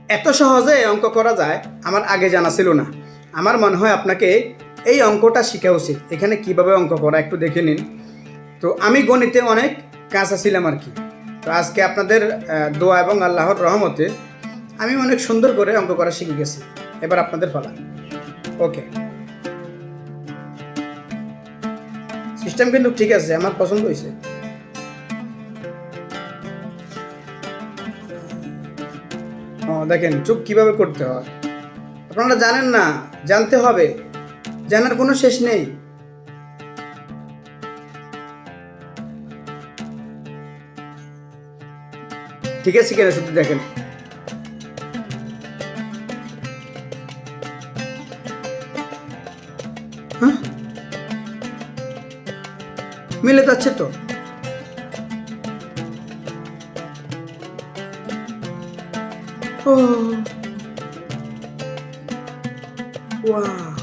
এত সহজে অঙ্ক করা যায় আমার আগে জানা ছিল না। আমার মনে হয় আপনাকে এই অঙ্কটা শেখা উচিত। এখানে কিভাবে অঙ্ক করা একটু দেখে নিন। তো আমি গণিতে অনেক কাঁচা ছিলাম আর কি। তো আজকে আপনাদের দোয়া এবং আল্লাহর রহমতে আমি অনেক সুন্দর করে অঙ্ক করা শিখে গেছি। এবার আপনাদের পালা। ওকে, সিস্টেম কিন্তু ঠিক আছে, আমার পছন্দ হয়েছে। দেখেন চুপ কিভাবে করতে হয়। আপনারা জানেন না, জানতে হবে, জানার কোনো শেষ নেই। ঠিক আছে কিনা শুধু দেখেন। হ্যাঁ, মিলে যাচ্ছে তো। ও ওয়াও,